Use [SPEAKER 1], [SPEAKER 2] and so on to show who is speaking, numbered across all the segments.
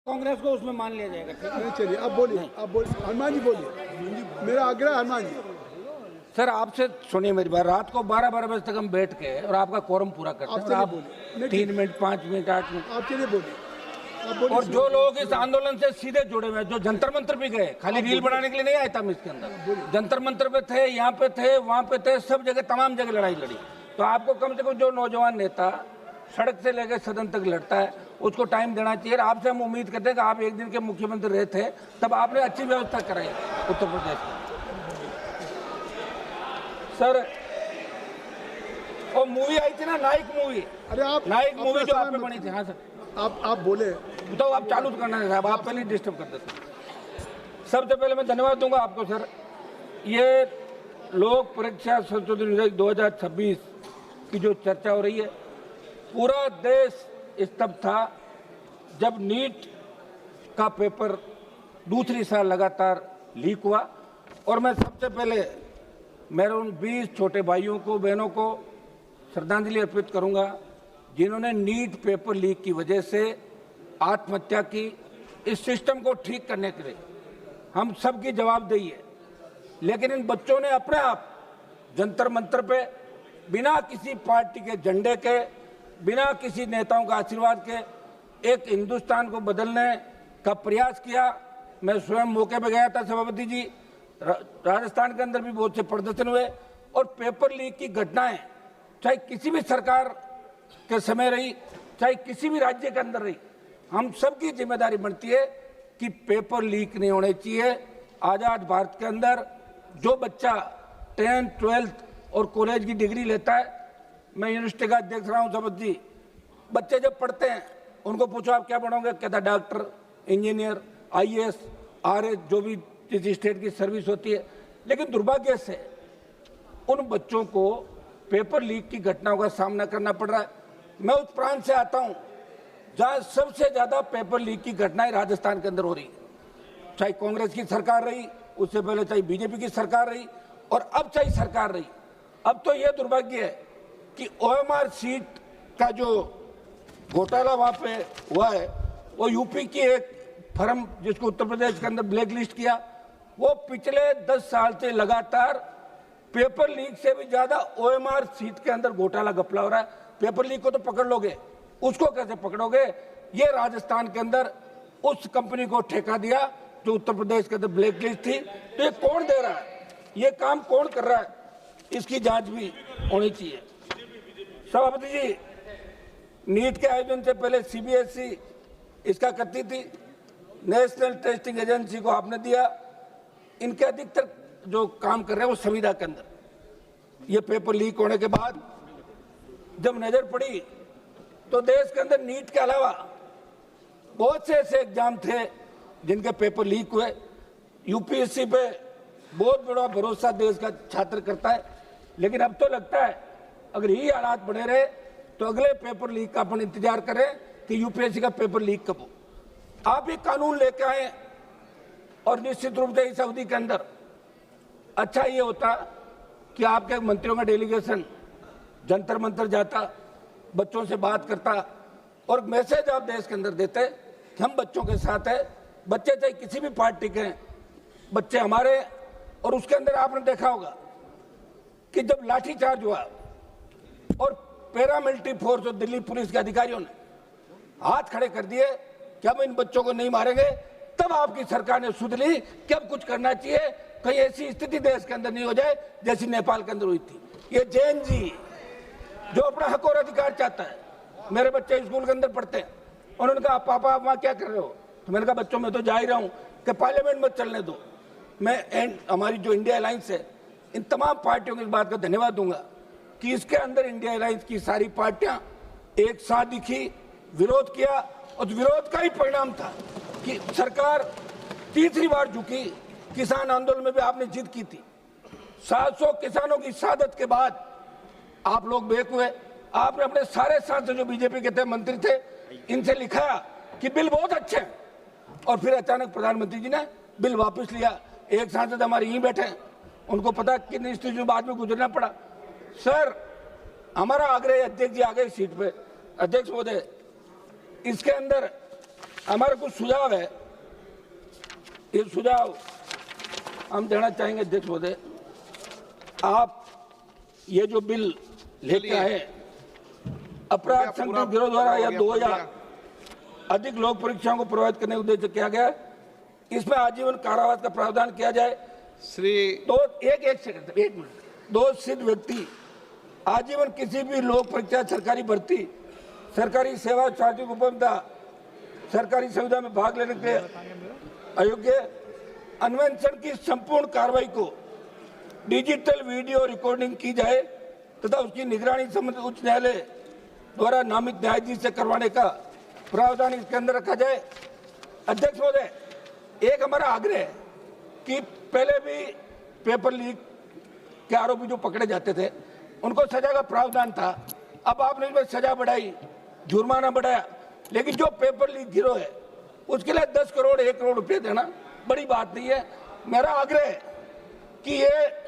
[SPEAKER 1] कांग्रेस को उसमें मान लिया जाएगा। ठीक है,
[SPEAKER 2] चलिए आप बोलिए, हनुमान जी बोलिए, मेरा आग्रह हनुमान जी।
[SPEAKER 1] सर आपसे सुनिए मेरी बात, रात को 12-12 बजे तक हम बैठ के और आपका कोरम पूरा करते हैं और आप 3 मिनट 5 मिनट 8 मिनट
[SPEAKER 2] आप चलिए बोलिए,
[SPEAKER 1] और जो लोग इस आंदोलन से सीधे जुड़े हुए हैं, जो जंतर मंतर भी गए, खाली रील बनाने के लिए नहीं आया था मैं इसके अंदर, जंतर मंतर पे थे, यहाँ पे थे, वहां पे थे, सब जगह तमाम जगह लड़ाई लड़ी। तो आपको कम से कम जो नौजवान नेता सड़क से लेकर सदन तक लड़ता है उसको टाइम देना चाहिए। आपसे हम उम्मीद करते हैं कि आप एक दिन के मुख्यमंत्री रहे थे, तब आपने अच्छी व्यवस्था कराई उत्तर प्रदेश में। सर वो मूवी आई थी ना, नायक मूवी,
[SPEAKER 2] अरे आप
[SPEAKER 1] नायक मूवी जो आप पे बनी थी। हाँ सर
[SPEAKER 2] आप बोले
[SPEAKER 1] तो आप चालू करना है साहब, आप पहले डिस्टर्ब करते थे। सबसे पहले मैं धन्यवाद दूंगा आपको सर। ये लोक परीक्षा संशोधन विधेयक 2026 की जो चर्चा हो रही है, पूरा देश स्तब्ध था जब नीट का पेपर दूसरी साल लगातार लीक हुआ। और मैं सबसे पहले मेरे उन 20 छोटे भाइयों को बहनों को श्रद्धांजलि अर्पित करूंगा जिन्होंने नीट पेपर लीक की वजह से आत्महत्या की। इस सिस्टम को ठीक करने के लिए हम सबकी जवाबदेही है, लेकिन इन बच्चों ने अपने आप जंतर मंतर पे बिना किसी पार्टी के झंडे के, बिना किसी नेताओं का आशीर्वाद के एक हिंदुस्तान को बदलने का प्रयास किया। मैं स्वयं मौके पर गया था सभापति जी, राजस्थान के अंदर भी बहुत से प्रदर्शन हुए और पेपर लीक की घटनाएं चाहे किसी भी सरकार के समय रही, चाहे किसी भी राज्य के अंदर रही, हम सबकी जिम्मेदारी बनती है कि पेपर लीक नहीं होने चाहिए। आज़ाद भारत के अंदर जो बच्चा 10th 12th और कॉलेज की डिग्री लेता है, मैं यूनिवर्सिटी का अध्यक्ष रहा हूँ सभापति जी, बच्चे जब पढ़ते हैं उनको पूछो आप क्या बनोगे, कहता डॉक्टर, इंजीनियर, IAS, RS, जो भी जिस स्टेट की सर्विस होती है। लेकिन दुर्भाग्य से उन बच्चों को पेपर लीक की घटनाओं का सामना करना पड़ रहा है। मैं उस प्रांत से आता हूं जहां सबसे ज्यादा पेपर लीक की घटनाएं राजस्थान के अंदर हो रही है, चाहे कांग्रेस की सरकार रही, उससे पहले चाहे बीजेपी की सरकार रही और अब चाहे सरकार रही। अब तो यह दुर्भाग्य है कि OMR सीट का जो घोटाला वहां पे हुआ है, वो यूपी की एक फर्म जिसको उत्तर प्रदेश के अंदर ब्लैक लिस्ट किया, वो पिछले 10 साल से लगातार पेपर लीक से भी ज्यादा OMR सीट के अंदर घोटाला घपला हो रहा है। पेपर लीक को तो पकड़ लोगे, उसको कैसे पकड़ोगे? ये राजस्थान के अंदर उस कंपनी को ठेका दिया जो उत्तर प्रदेश के अंदर ब्लैक लिस्ट थी। तो ये कौन दे रहा है, ये काम कौन कर रहा है, इसकी जांच भी होनी चाहिए। सभापति जी, नीट के आयोजन से पहले CBSE इसका करती थी, नेशनल टेस्टिंग एजेंसी को आपने दिया। इनके अधिकतर जो काम कर रहे हैं वो संविदा के अंदर। ये पेपर लीक होने के बाद जब नजर पड़ी तो देश के अंदर नीट के अलावा बहुत से ऐसे एग्जाम थे जिनके पेपर लीक हुए। UPSC पे बहुत बड़ा भरोसा देश का छात्र करता है, लेकिन अब तो लगता है अगर यही हालात बने रहे तो अगले पेपर लीक का अपन इंतजार करें कि UPSC का पेपर लीक कब हो। आप एक कानून लेके आए और निश्चित रूप से इस अवधि के अंदर अच्छा ये होता कि आपके मंत्रियों का डेलीगेशन जंतर मंतर जाता, बच्चों से बात करता और मैसेज आप देश के अंदर देते कि हम बच्चों के साथ है। बच्चे चाहे किसी भी पार्टी के हैं, बच्चे हमारे। और उसके अंदर आपने देखा होगा कि जब लाठीचार्ज हुआ और पैरामिलिट्री फोर्स और दिल्ली पुलिस के अधिकारियों ने हाथ खड़े कर दिए कि हम इन बच्चों को नहीं मारेंगे, तब आपकी सरकार ने सुध ली कि अब कुछ करना चाहिए, कहीं ऐसी स्थिति देश के अंदर नहीं हो जाए जैसी नेपाल के अंदर हुई थी। ये जैन जी जो अपना हक और अधिकार चाहता है, मेरे बच्चे स्कूल के अंदर पढ़ते हैं, उन्होंने कहा पापा आप वहां क्या कर रहे हो? तो मैंने कहा बच्चों में तो जा ही रहा हूं कि पार्लियामेंट मत चलने दो। मैं हमारी जो इंडिया अलायंस है, इन तमाम पार्टियों की इस बात का धन्यवाद दूंगा कि इसके अंदर इंडिया अलायंस की सारी पार्टियां एक साथ दिखी, विरोध किया और विरोध का ही परिणाम था कि सरकार तीसरी बार झुकी। किसान आंदोलन में भी आपने जिद की थी। 700 किसानों की शहादत के बाद आप लोग बेक हुए। आपने अपने सारे सांसद जो बीजेपी के थे, मंत्री थे, इनसे लिखा कि बिल बहुत अच्छे हैं और फिर अचानक प्रधानमंत्री जी ने बिल वापस लिया। एक सांसद हमारे यहीं बैठे हैं, उनको पता कितनी स्थिति बाद में गुजरना पड़ा। सर हमारा आग्रह, अध्यक्ष जी आ गए सीट पे, अध्यक्ष महोदय, इसके अंदर हमारा कुछ सुझाव है। ये सुझाव हम देना चाहेंगे अध्यक्ष महोदय। आप ये जो बिल लेके आए, अपराध संगठन गिरोह द्वारा या 2 या अधिक लोक परीक्षाओं को प्रभावित करने के उद्देश्य से किया गया, इसमें आजीवन कारावास का प्रावधान किया जाए। तो एक मिनट, दोषित व्यक्ति आजीवन किसी भी लोक परीक्षा, सरकारी भर्ती, सरकारी सेवा, सार्वजनिक उपभोक्ता, सरकारी सुविधा में भाग लेने के अयोग्य, अन्वेषण की संपूर्ण कार्रवाई को डिजिटल वीडियो रिकॉर्डिंग की जाए तथा उसकी निगरानी संबंधित उच्च न्यायालय द्वारा नामित न्यायाधीश से करवाने का प्रावधान इसके अंदर रखा जाए। अध्यक्ष महोदय, एक हमारा आग्रह है कि पहले भी पेपर लीक के आरोपी जो पकड़े जाते थे उनको सजा का प्रावधान था। अब आपने इसमें सजा बढ़ाई, जुर्माना बढ़ाया, लेकिन जो पेपर लीक गिरोह है उसके लिए 10 करोड़ 1 करोड़ रुपए देना बड़ी बात नहीं है। मेरा आग्रह है कि ये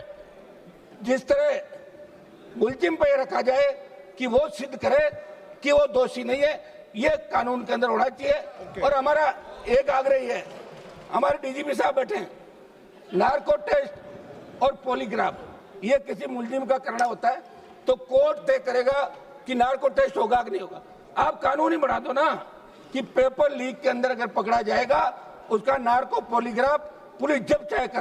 [SPEAKER 1] जिस तरह मुलजिम पे रखा जाए कि वो सिद्ध करे कि वो दोषी नहीं है, ये कानून के अंदर होना चाहिए। और हमारा एक आग्रह ये है, हमारे डीजीपी साहब बैठे हैं, नार्को टेस्ट और पॉलीग्राफ ये किसी मुलजिम का करना होता है तो कोर्ट तय करेगा कि नार्को टेस्ट होगा कि नहीं होगा। आप कानून ही बना दो ना कि पेपर लीक के अंदर अगर पकड़ा जाएगा उसका नार्को पॉलीग्राफ पुलिस जब चाहे कर